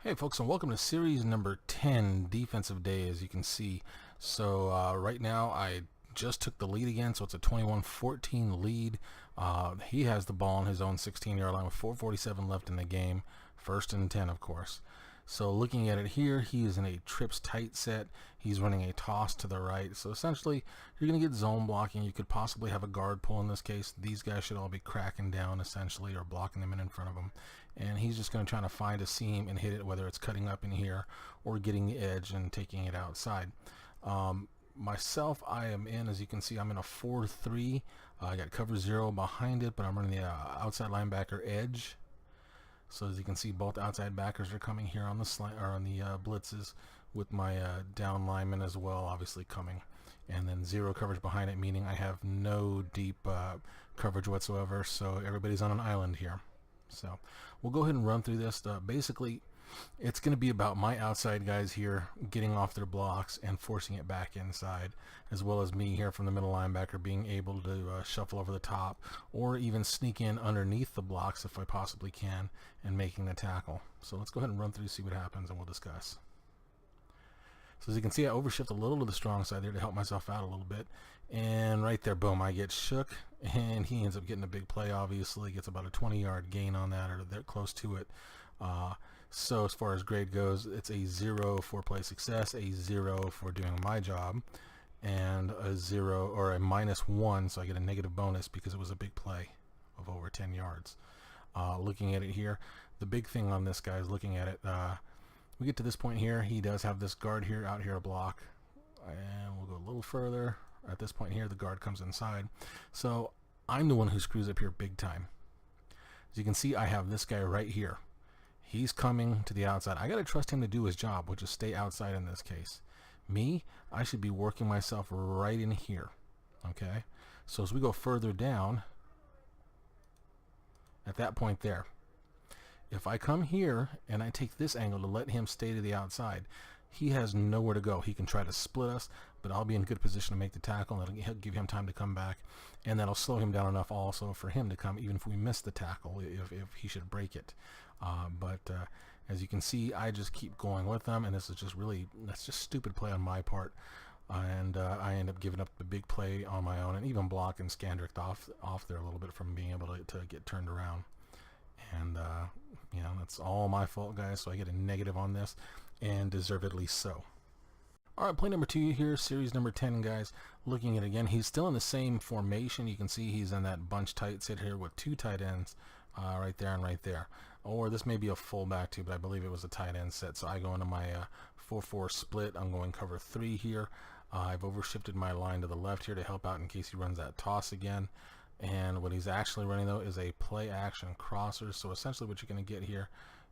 Hey folks, and welcome to series number 10, Defensive Day, as you can see. So right now I just took the lead again, so it's a 21-14 lead. He has the ball on his own 16-yard line with 4:47 left in the game. First and 10, of course. So looking at it here, he is in a trips tight set. He's running a toss to the right. So essentially, you're going to get zone blocking. You could possibly have a guard pull in this case. These guys should all be cracking down essentially, or blocking them in front of him. And he's just going to try to find a seam and hit it, whether it's cutting up in here or getting the edge and taking it outside. Myself, I am in, as you can see, I'm in a 4-3. I got cover 0 behind it, but I'm running the outside linebacker edge. So as you can see, both outside backers are coming here on the blitzes, with my down lineman as well, obviously coming. And then 0 coverage behind it, meaning I have no deep coverage whatsoever. So everybody's on an island here. So we'll go ahead and run through this. Basically, it's going to be about my outside guys here getting off their blocks and forcing it back inside, as well as me here from the middle linebacker being able to shuffle over the top or even sneak in underneath the blocks if I possibly can and making the tackle. So let's go ahead and run through, see what happens, and we'll discuss. So as you can see, I overshift a little to the strong side there to help myself out a little bit. And right there, boom, I get shook, and he ends up getting a big play, obviously. Gets about a 20-yard gain on that, or they're close to it. So as far as grade goes, it's a 0 for play success, a 0 for doing my job, and a 0 or a -1, so I get a negative bonus because it was a big play of over 10 yards. Looking at it here, the big thing on this guy is looking at it. We get to this point here, he does have this guard here out here to block, and we'll go a little further. At this point here, the guard comes inside, so I'm the one who screws up here big time. As you can see, I have this guy right here. He's coming to the outside. I got to trust him to do his job, which is stay outside in this case. Me, I should be working myself right in here. Okay, so as we go further down, at that point there, if I come here and I take this angle to let him stay to the outside, he has nowhere to go. He can try to split us, but I'll be in good position to make the tackle, and that'll give him time to come back, and that'll slow him down enough also for him to come, even if we miss the tackle, if he should break it. But as you can see, I just keep going with them, and this is just really, that's just stupid play on my part. And I end up giving up the big play on my own, and even blocking Scandrick off there a little bit from being able to get turned around. And you know, that's all my fault, guys, so I get a negative on this, and deservedly so. Alright, play number 2 here, series number 10, guys. Looking at it again, he's still in the same formation. You can see he's in that bunch tight set here with 2 tight ends right there and right there. Or this may be a fullback too, but I believe it was a tight end set. So I go into my 4-4 split. I'm going cover 3 here. I've overshifted my line to the left here to help out in case he runs that toss again. And what he's actually running, though, is a play action crosser. So essentially what you're going to get here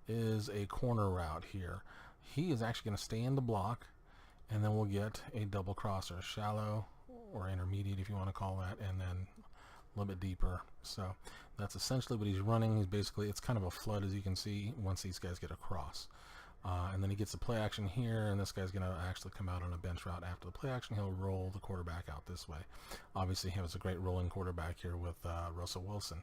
is a corner route here. He is actually going to stay in the block, and then we'll get a double crosser, shallow or intermediate if you want to call that, and then a little bit deeper. So that's essentially what he's running. He's basically, it's kind of a flood, as you can see, once these guys get across. And then he gets the play action here, and this guy's going to actually come out on a bench route. After the play action, he'll roll the quarterback out this way. Obviously, he has a great rolling quarterback here with Russell Wilson.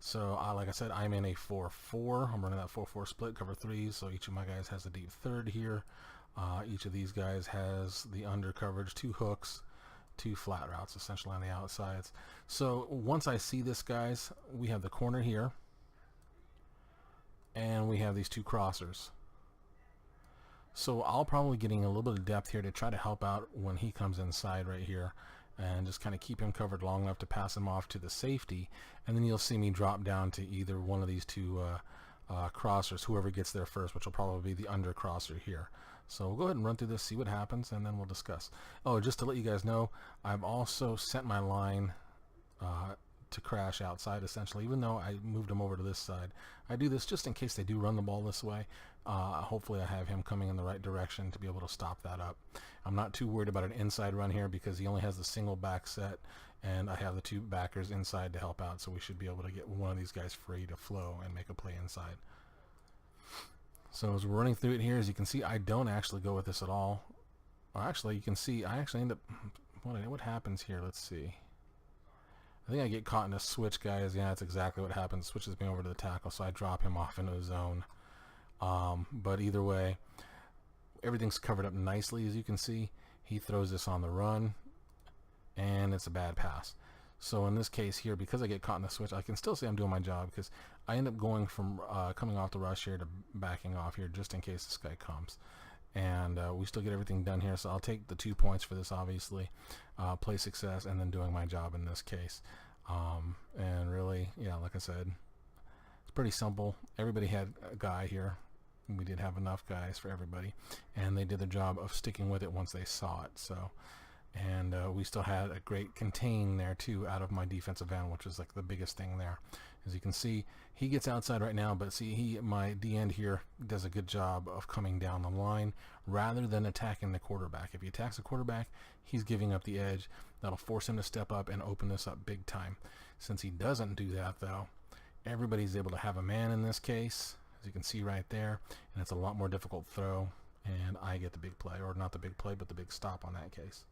So, like I said, I'm in a 4-4. I'm running that 4-4 split, cover 3, so each of my guys has a deep third here. Each of these guys has the under coverage, 2 hooks, 2 flat routes, essentially on the outsides. So, once I see this, guys, we have the corner here, and we have these 2 crossers. So I'll probably getting a little bit of depth here to try to help out when he comes inside right here, and just kind of keep him covered long enough to pass him off to the safety, and then you'll see me drop down to either one of these 2 crossers, whoever gets there first, which will probably be the under crosser here. So we'll go ahead and run through this, see what happens, and then we'll discuss. Oh, just to let you guys know, I've also sent my line to crash outside, essentially, even though I moved him over to this side. I do this just in case they do run the ball this way. Hopefully I have him coming in the right direction to be able to stop that up. I'm not too worried about an inside run here because he only has the single back set, and I have the 2 backers inside to help out, so we should be able to get one of these guys free to flow and make a play inside. So as we're running through it here, as you can see, I don't actually go with this at all. Well, actually, you can see I actually end up, what happens here? Let's see. I think I get caught in a switch, guys. Yeah, that's exactly what happens. Switches me over to the tackle, so I drop him off into a zone. But either way, everything's covered up nicely, as you can see. He throws this on the run, and it's a bad pass. So in this case here, because I get caught in the switch, I can still say I'm doing my job, because I end up going from coming off the rush here to backing off here just in case this guy comes. And we still get everything done here, so I'll take the 2 points for this, obviously. Play success, and then doing my job in this case. And really, yeah, like I said, it's pretty simple. Everybody had a guy here. We did have enough guys for everybody, and they did the job of sticking with it once they saw it. So, and we still had a great contain there too out of my defensive end, which is like the biggest thing there. As you can see, he gets outside right now, but see, my D end here does a good job of coming down the line rather than attacking the quarterback. If he attacks the quarterback, he's giving up the edge. That'll force him to step up and open this up big time. Since he doesn't do that, though, everybody's able to have a man in this case, as you can see right there, and it's a lot more difficult throw, and I get the big play, or not the big play, but the big stop on that case.